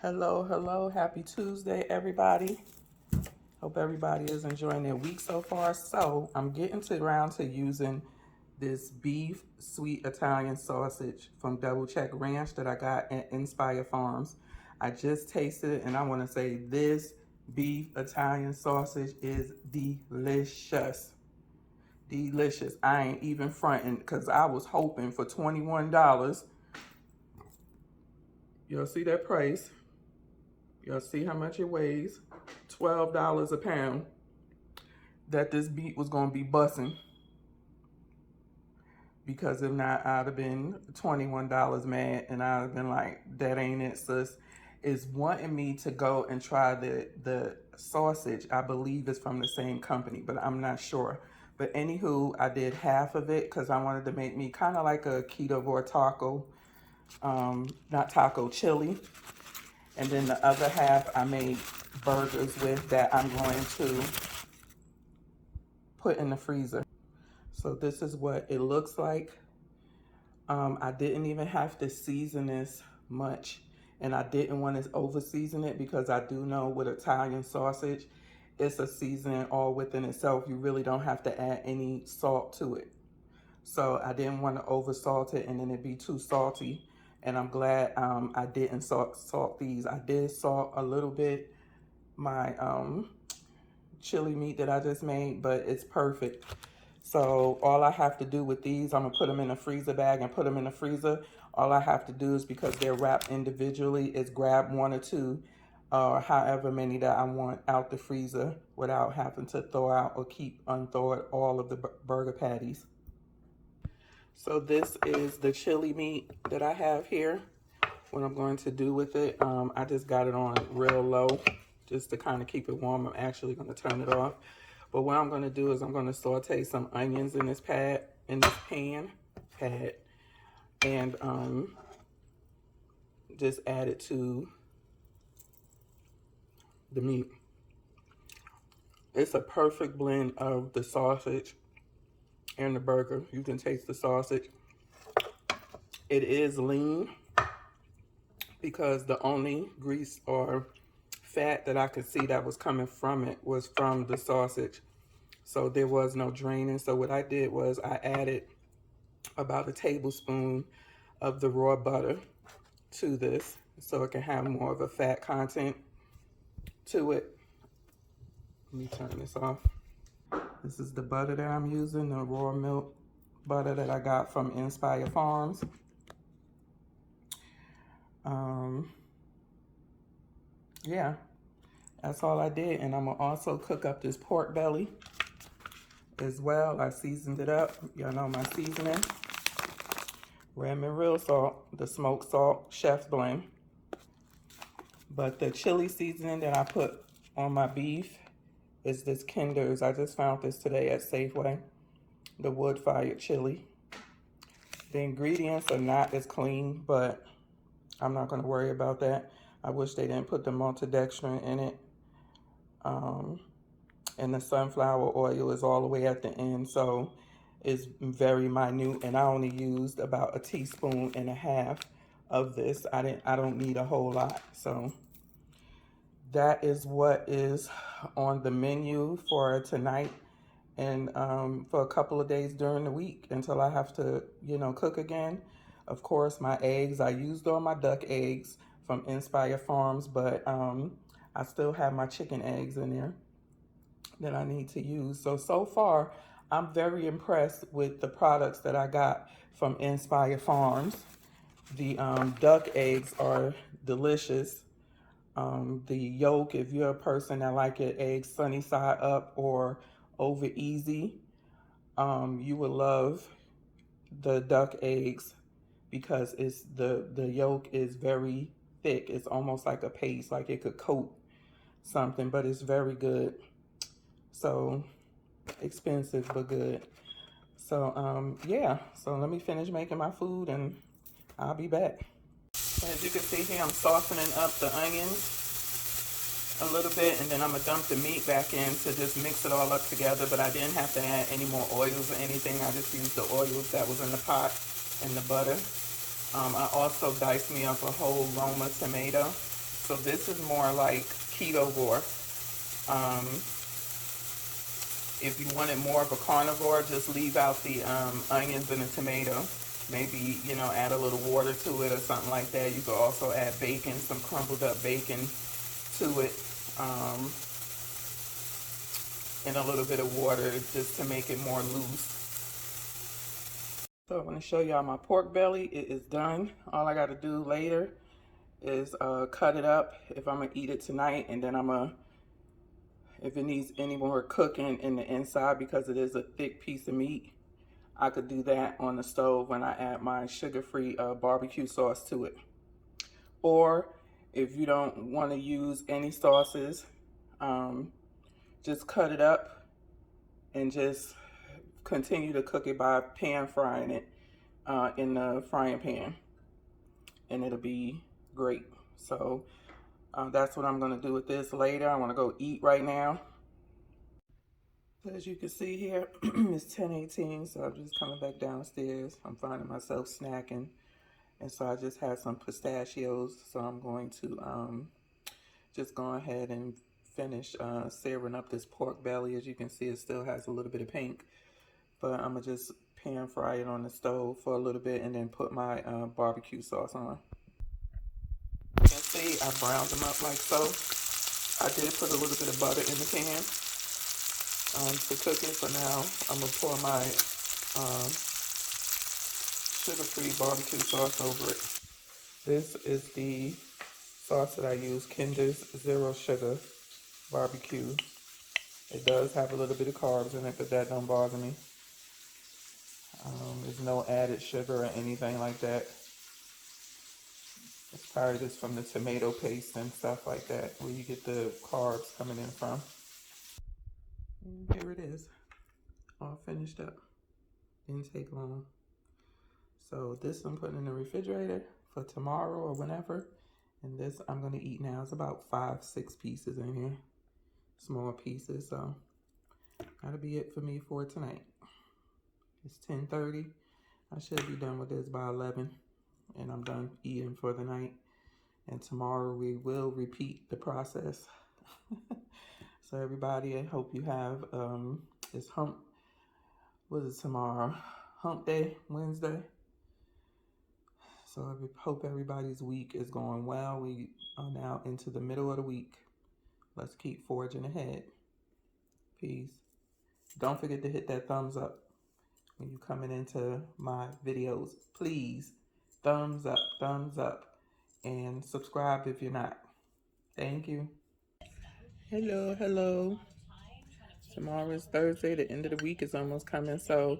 Hello, hello. Happy Tuesday, everybody. Hope everybody is enjoying their week so far. So I'm getting around to using this beef sweet Italian sausage from Double Check Ranch that I got at Inspire Farms. I just tasted it and I want to say this beef Italian sausage is delicious. Delicious. I ain't even fronting because I was hoping for $21. You'll see that price. Y'all see how much it weighs? $12 a pound. That this beef was gonna be bussing. Because if not, I'd have been $21 mad and I'd have been like, that ain't it, sis. Is wanting me to go and try the sausage. I believe it's from the same company, but I'm not sure. But anywho, I did half of it because I wanted to make me kind of like a Ketovore taco. Not taco, chili. And then the other half I made burgers with that I'm going to put in the freezer. So this is what it looks like. I didn't even have to season this much. And I didn't want to over season it because I do know with Italian sausage, it's a seasoning all within itself. You really don't have to add any salt to it. So I didn't want to over salt it and then it'd be too salty. And I'm glad I didn't salt these. I did salt a little bit my chili meat that I just made, but it's perfect. So all I have to do with these, I'm gonna put them in a freezer bag and put them in the freezer. All I have to do is, because they're wrapped individually, is grab one or two or however many that I want out the freezer without having to throw out or keep unthawed all of the burger patties. So this is the chili meat that I have here. What I'm going to do with it, I just got it on real low just to kind of keep it warm. I'm actually going to turn it off. But what I'm going to do is I'm going to saute some onions in this pan, and just add it to the meat. It's a perfect blend of the sausage and the burger. You can taste the sausage. It is lean because the only grease or fat that I could see that was coming from it was from the sausage. So there was no draining. So what I did was I added about a tablespoon of the raw butter to this so it can have more of a fat content to it. Let me turn this off. This is the butter that I'm using, the raw milk butter that I got from Inspire Farms. Yeah, that's all I did. And I'm gonna also cook up this pork belly as well. I seasoned it up. Y'all know my seasoning. Red and real salt, the smoked salt, chef's blend. But the chili seasoning that I put on my beef is this Kinder's. I just found this today at Safeway, the wood-fired chili. The ingredients are not as clean, but I'm not gonna worry about that. I wish they didn't put the maltodextrin in it. And the sunflower oil is all the way at the end, so it's very minute. And I only used about 1.5 teaspoons of this. I don't need a whole lot. So that is what is on the menu for tonight and for a couple of days during the week until I have to, cook again. Of course, my eggs, I used all my duck eggs from Inspire Farms, but I still have my chicken eggs in there that I need to use. So far, I'm very impressed with the products that I got from Inspire Farms. The duck eggs are delicious. The yolk, if you're a person that like your eggs sunny side up or over easy, you will love the duck eggs because it's the yolk is very thick. It's almost like a paste, like it could coat something, but it's very good. So expensive but good. So yeah, so let me finish making my food and I'll be back. As you can see here, I'm softening up the onions a little bit, and then I'm gonna dump the meat back in to just mix it all up together. But I didn't have to add any more oils or anything. I just used the oils that was in the pot and the butter. I also diced me up a whole Roma tomato So this is more like Ketovore. Um, if you wanted more of a carnivore, just leave out the onions and the tomato. Maybe, you know, add a little water to it or something like that. You could also add bacon, some crumbled up bacon to it, and a little bit of water just to make it more loose. So I want to show y'all my pork belly. It is done. All I got to do later is cut it up if I'm going to eat it tonight, and then I'm going to, if it needs any more cooking in the inside because it is a thick piece of meat, I could do that on the stove when I add my sugar-free barbecue sauce to it. Or if you don't want to use any sauces, just cut it up and just continue to cook it by pan frying it in the frying pan, and it'll be great. So that's what I'm going to do with this later. I want to go eat right now. As you can see here, it's 10:18, so I'm just coming back downstairs. I'm finding myself snacking, and so I just had some pistachios, so I'm going to just go ahead and finish searing up this pork belly. As you can see, it still has a little bit of pink, but I'm going to just pan fry it on the stove for a little bit and then put my barbecue sauce on. You can see I browned them up like so. I did put a little bit of butter in the pan to cook it. So now I'm going to pour my sugar-free barbecue sauce over it. This is the sauce that I use, Kinder's Zero Sugar Barbecue. It does have a little bit of carbs in it, but that don't bother me. There's no added sugar or anything like that. It's probably just from the tomato paste and stuff like that, where you get the carbs coming in from. And here it is, all finished up. Didn't take long. So this I'm putting in the refrigerator for tomorrow or whenever. And this I'm gonna eat now. It's about 5-6 pieces in here, small pieces. So that'll be it for me for tonight. It's 10:30. I should be done with this by 11, and I'm done eating for the night. And tomorrow we will repeat the process. So everybody, I hope you have it's what is it tomorrow? Hump day, Wednesday. So I hope everybody's week is going well. We are now into the middle of the week. Let's keep forging ahead. Peace. Don't forget to hit that thumbs up when you're coming into my videos. Please, thumbs up, and subscribe if you're not. Thank you. Hello, hello. Tomorrow is Thursday. The end of the week is almost coming. So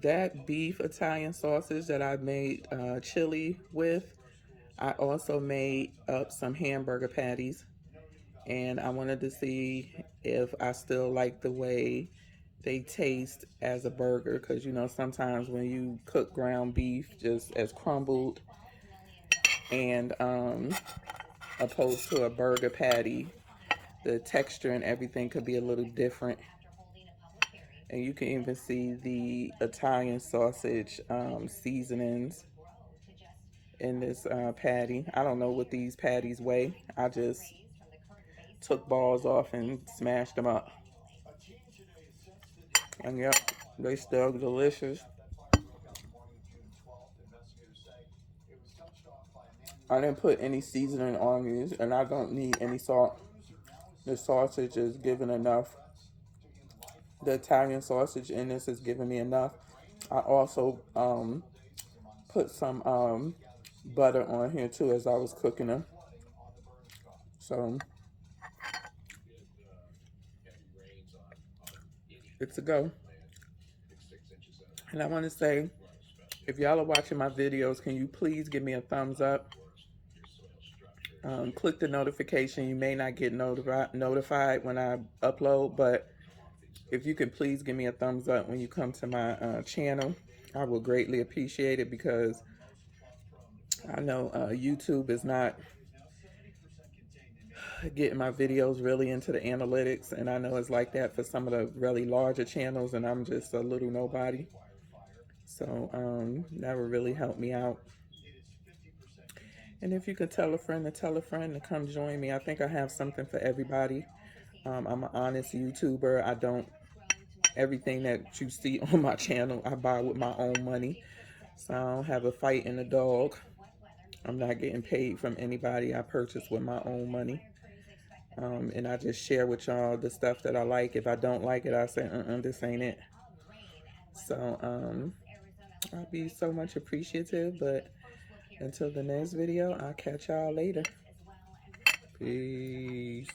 that beef Italian sausage that I made chili with, I also made up some hamburger patties. And I wanted to see if I still like the way they taste as a burger, because you know sometimes when you cook ground beef just as crumbled and opposed to a burger patty, the texture and everything could be a little different. And you can even see the Italian sausage seasonings in this patty. I don't know what these patties weigh. I just took balls off and smashed them up. And yep, they still delicious. I didn't put any seasoning on these, and I don't need any salt. The sausage is giving enough. The Italian sausage in this is giving me enough. I also put some butter on here too as I was cooking them. So it's a go. And I want to say, if y'all are watching my videos, can you please give me a thumbs up? Click the notification. You may not get notified when I upload, but if you can please give me a thumbs up when you come to my channel, I will greatly appreciate it, because I know YouTube is not getting my videos really into the analytics, and I know it's like that for some of the really larger channels, and I'm just a little nobody. So that would really help me out And if you could tell a friend to tell a friend to come join me. I think I have something for everybody. I'm an honest YouTuber. I don't, everything that you see on my channel, I buy with my own money. So I don't have a fight in the dog. I'm not getting paid from anybody. I purchase with my own money. And I just share with y'all the stuff that I like. If I don't like it, I say, this ain't it. So I'll be so much appreciative. But until the next video, I'll catch y'all later. Peace.